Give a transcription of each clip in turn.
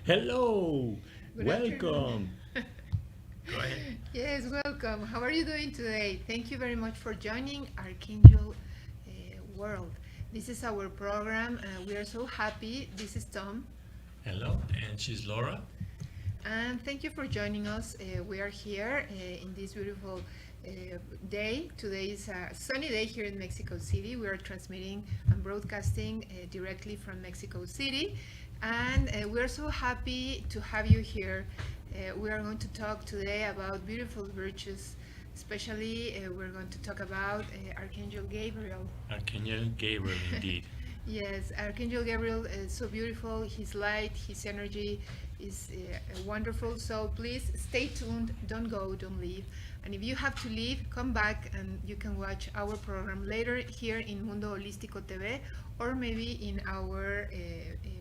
Hello, Good welcome. afternoon. Go ahead. Yes, welcome. How are you doing today? Thank you very much for joining Archangel World. This is our program. We are so happy. This is Tom. Hello, and she's Laura. And thank you for joining us. We are here in this beautiful day. Today is a sunny day here in Mexico City. We are transmitting and broadcasting directly from Mexico City. And we are so happy to have you here. We are going to talk today about beautiful virtues. Especially, we're going to talk about Archangel Gabriel. Archangel Gabriel, indeed. Yes, Archangel Gabriel is so beautiful. His light, his energy is wonderful. So please stay tuned. Don't go, don't leave. And if you have to leave, come back and you can watch our program later here in Mundo Holístico TV or maybe in our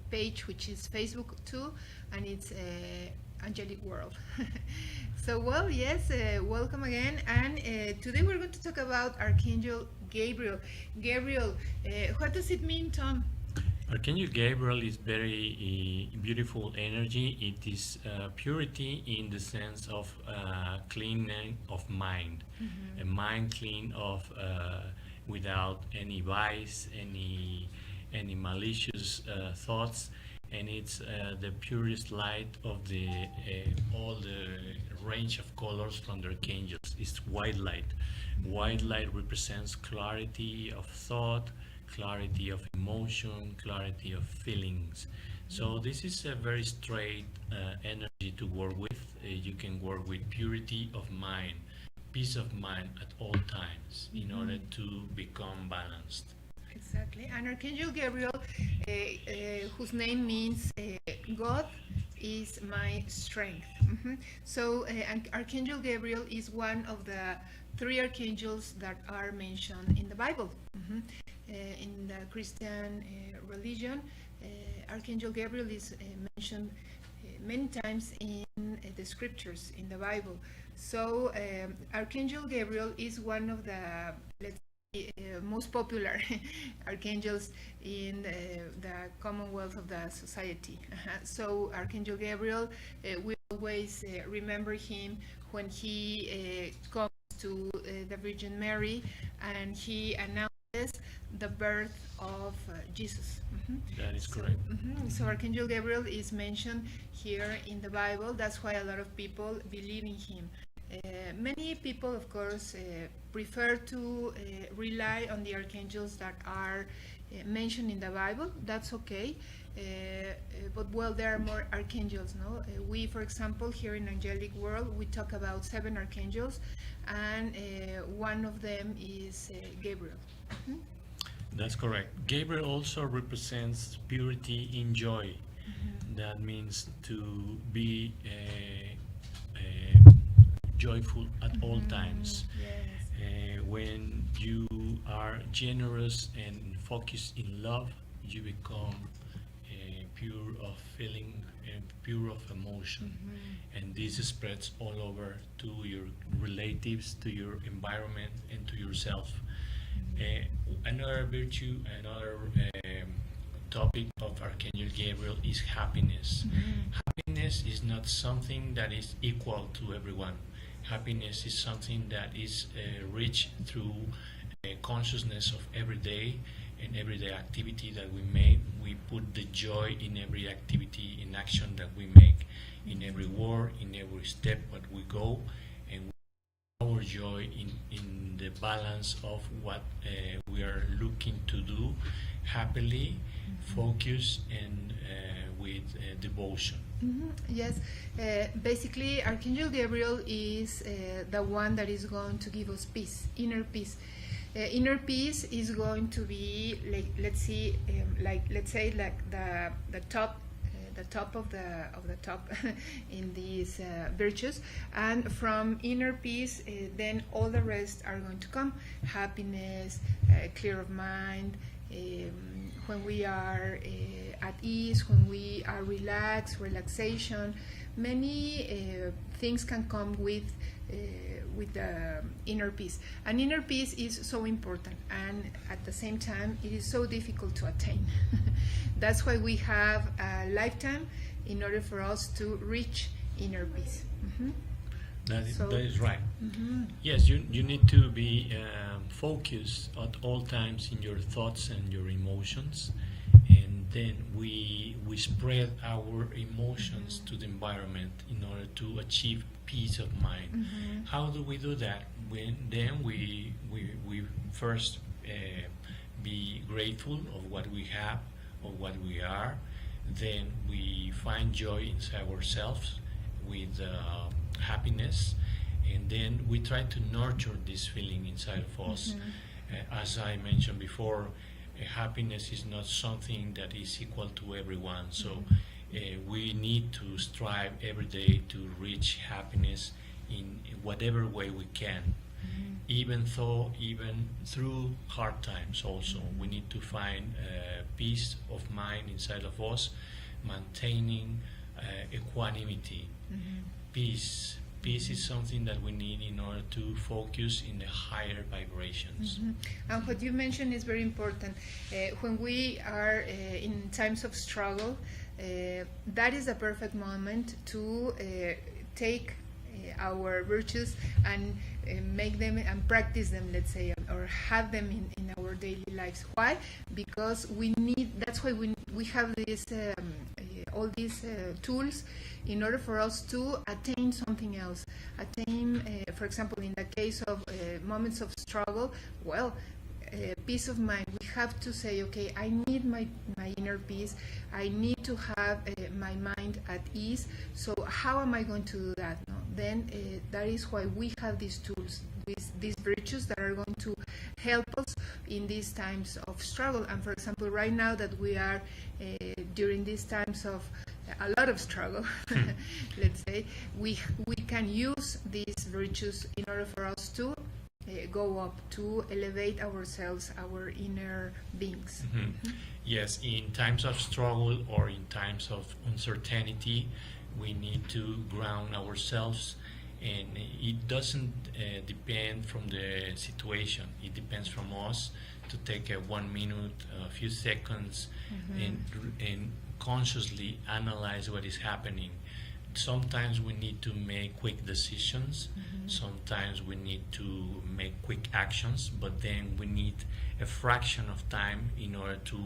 page, which is Facebook too, and it's Angelic World. So, well, yes, welcome again. And today we're going to talk about Archangel Gabriel. Gabriel, what does it mean, Tom? Archangel Gabriel is very beautiful energy. It is purity in the sense of cleaning of mind, a mind clean of without any vice, any malicious thoughts, and it's the purest light of the all the range of colors from the archangels. It's white light. White light represents clarity of thought, clarity of emotion, clarity of feelings. So this is a very straight energy to work with. You can work with purity of mind, peace of mind at all times in order to become balanced. Exactly. And Archangel Gabriel, whose name means God is my strength. So, Archangel Gabriel is one of the three archangels that are mentioned in the Bible. In the Christian religion, Archangel Gabriel is mentioned many times in the scriptures in the Bible. So, Archangel Gabriel is one of the, let's most popular archangels in the commonwealth of the society. So Archangel Gabriel, we always remember him when he comes to the Virgin Mary and he announces the birth of Jesus. That is correct. So Archangel Gabriel is mentioned here in the Bible. That's why a lot of people believe in him. Many people, of course, prefer to rely on the archangels that are mentioned in the Bible. That's okay. But well, there are more archangels, no? We, for example, here in Angelic World, we talk about 7 archangels, and one of them is Gabriel. That's correct. Gabriel also represents purity in joy. That means to be joyful at all times. Yes. When you are generous and focused in love, you become pure of feeling and pure of emotion. And this spreads all over to your relatives, to your environment, and to yourself. Another virtue, another topic of Archangel Gabriel is happiness. Happiness is not something that is equal to everyone. Happiness is something that is reached through consciousness of every day and everyday activity that we make. We put the joy in every activity, in action that we make, in every word, in every step that we go, and our joy in the balance of what we are looking to do happily, focus, and with devotion. Yes, basically Archangel Gabriel is the one that is going to give us peace, inner peace. Inner peace is going to be like, let's say like the top of the top in these virtues, and from inner peace then all the rest are going to come: happiness, clear of mind, when we are at ease, when we are relaxed, relaxation. Many things can come with the inner peace. And inner peace is so important, and at the same time, it is so difficult to attain. That's why we have a lifetime in order for us to reach inner peace. That is right. Mm-hmm. Yes, you need to be focused at all times in your thoughts and your emotions, and then we spread our emotions to the environment in order to achieve peace of mind. How do we do that? Then we first be grateful of what we have, of what we are. Then we find joy inside ourselves with happiness, and then we try to nurture this feeling inside of us. As I mentioned before, happiness is not something that is equal to everyone, so we need to strive every day to reach happiness in whatever way we can. Even through hard times also, we need to find peace of mind inside of us, maintaining equanimity. Peace is something that we need in order to focus in the higher vibrations. And what you mentioned is very important. When we are in times of struggle, that is a perfect moment to take our virtues and make them and practice them, let's say, or have them in our daily lives. Why? Because that's why we have this all these tools in order for us to attain something else. For example, in the case of moments of struggle, peace of mind. We have to say, okay, I need my inner peace. I need to have my mind at ease. So how am I going to do that? No? Then that is why we have these tools, these virtues that are going to help us in these times of struggle. And for example, right now that we are during these times of a lot of struggle, let's say, we can use these virtues in order for us to go up, to elevate ourselves, our inner beings. Yes, in times of struggle or in times of uncertainty, we need to ground ourselves, and it doesn't depend from the situation. It depends from us to take a 1 minute, a few seconds, and consciously analyze what is happening. Sometimes we need to make quick decisions. Sometimes we need to make quick actions, but then we need a fraction of time in order to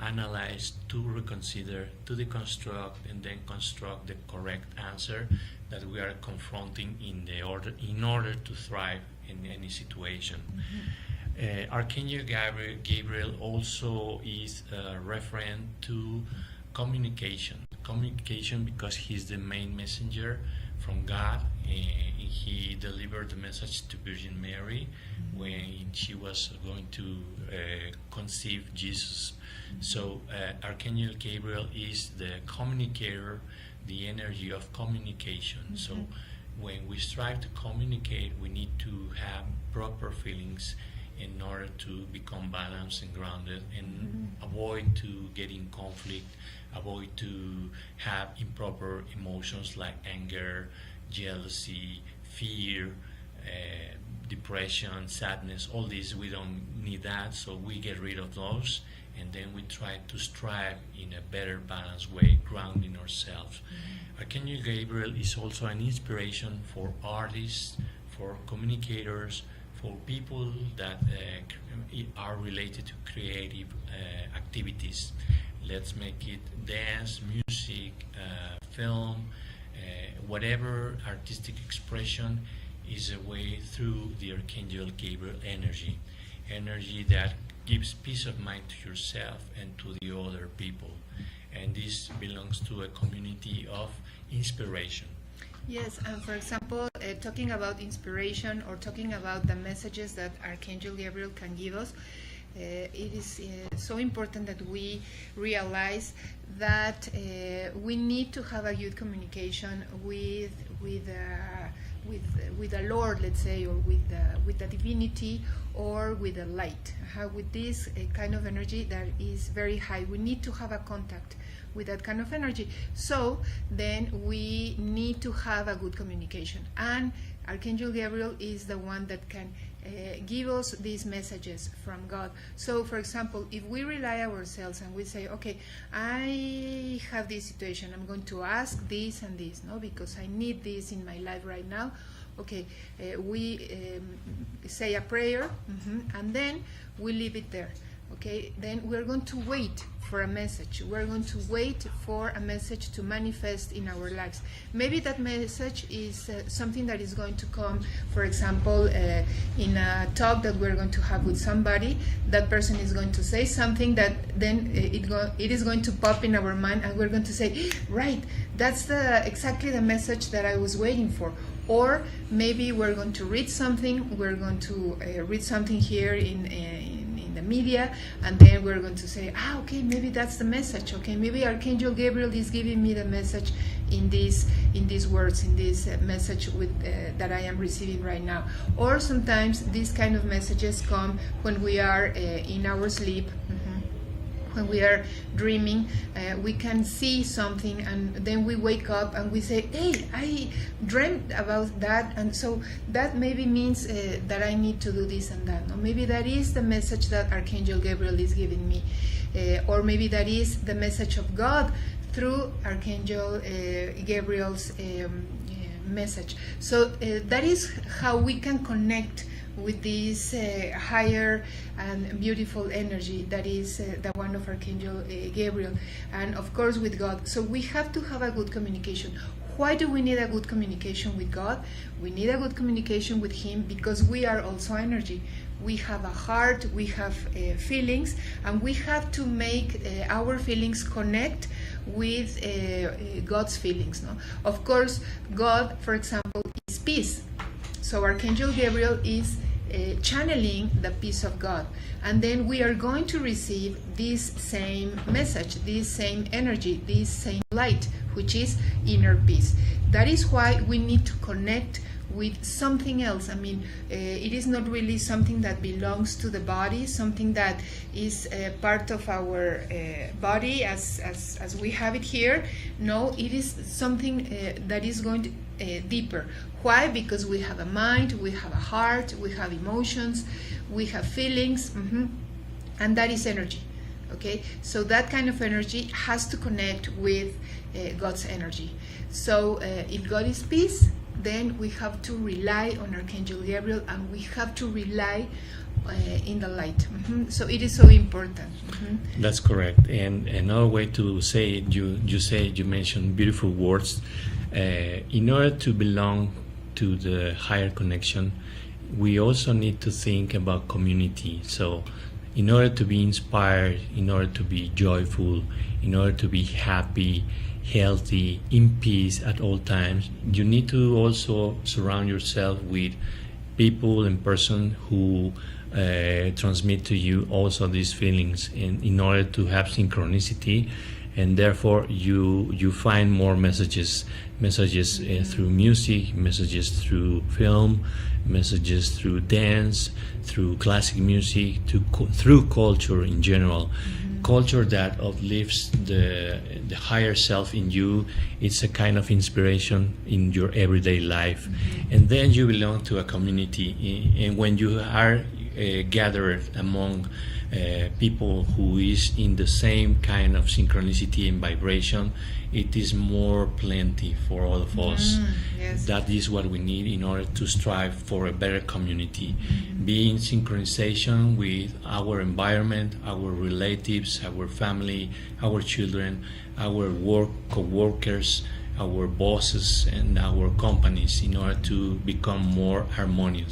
analyze, to reconsider, to deconstruct, and then construct the correct answer that we are confronting in order to thrive in any situation. Archangel Gabriel also is a referent to communication because he's the main messenger from God. He delivered the message to Virgin Mary when she was going to conceive Jesus. So Archangel Gabriel is the communicator, the energy of communication. So when we strive to communicate, we need to have proper feelings in order to become balanced and grounded, and avoid to get in conflict, avoid to have improper emotions like anger, jealousy, fear, depression, sadness. All these, we don't need that, so we get rid of those, and then we try to strive in a better balanced way, grounding ourselves. Archangel Gabriel is also an inspiration for artists, for communicators, for people that are related to creative activities. Let's make it dance, music, film, whatever artistic expression is a way through the Archangel Gabriel energy that gives peace of mind to yourself and to the other people. And this belongs to a community of inspiration. Yes, and for example, talking about inspiration or talking about the messages that Archangel Gabriel can give us, it is so important that we realize that we need to have a good communication with the Lord, let's say, or with the divinity, or with the light. With this kind of energy that is very high, we need to have a contact with that kind of energy. So then we need to have a good communication, and Archangel Gabriel is the one that can give us these messages from God. So, for example, if we rely ourselves and we say, okay, I have this situation, I'm going to ask this and this, no, because I need this in my life right now. Okay, we say a prayer, and then we leave it there. Okay, then we're going to wait for a message. We're going to wait for a message to manifest in our lives. Maybe that message is something that is going to come, for example, in a talk that we're going to have with somebody. That person is going to say something that then it is going to pop in our mind, and we're going to say, right, that's exactly the message that I was waiting for. Or maybe we're going to read something. We're going to read something here in the media, and then we're going to say, okay, maybe that's the message. Okay, maybe Archangel Gabriel is giving me the message in these words, in this message that I am receiving right now. Or sometimes these kind of messages come when we are in our sleep. When we are dreaming, we can see something, and then we wake up and we say, hey, I dreamt about that, and so that maybe means that I need to do this and that. No? Maybe that is the message that Archangel Gabriel is giving me, or maybe that is the message of God through Archangel Gabriel's message. So that is how we can connect with this higher and beautiful energy that is the one of Archangel Gabriel, and of course with God. So we have to have a good communication. Why do we need a good communication with God? We need a good communication with Him because we are also energy. We have a heart, we have feelings, and we have to make our feelings connect with God's feelings. No? Of course, God, for example, is peace. So Archangel Gabriel is channeling the peace of God, and then we are going to receive this same message, this same energy, this same light, which is inner peace. That is why we need to connect with something else. I mean, it is not really something that belongs to the body, something that is part of our body as we have it here. No, it is something that is going to deeper. Why? Because we have a mind, we have a heart, we have emotions, we have feelings, and that is energy. Okay, so that kind of energy has to connect with God's energy. So if God is peace, then we have to rely on Archangel Gabriel, and we have to rely in the light. So it is so important. That's correct. And another way to say it, you mentioned beautiful words. In order to belong to the higher connection, we also need to think about community. So in order to be inspired, in order to be joyful, in order to be happy, healthy, in peace at all times, you need to also surround yourself with people and persons who transmit to you also these feelings, in order to have synchronicity, and therefore you find more messages through music, messages through film, messages through dance, through classic music, through culture in general. Culture that uplifts the higher self in you. It's a kind of inspiration in your everyday life. And then you belong to a community, and when you are gathered among people who is in the same kind of synchronicity and vibration, it is more plenty for all of us. Yes. That is what we need in order to strive for a better community. Be in synchronization with our environment, our relatives, our family, our children, our co-workers, our bosses, and our companies, in order to become more harmonious.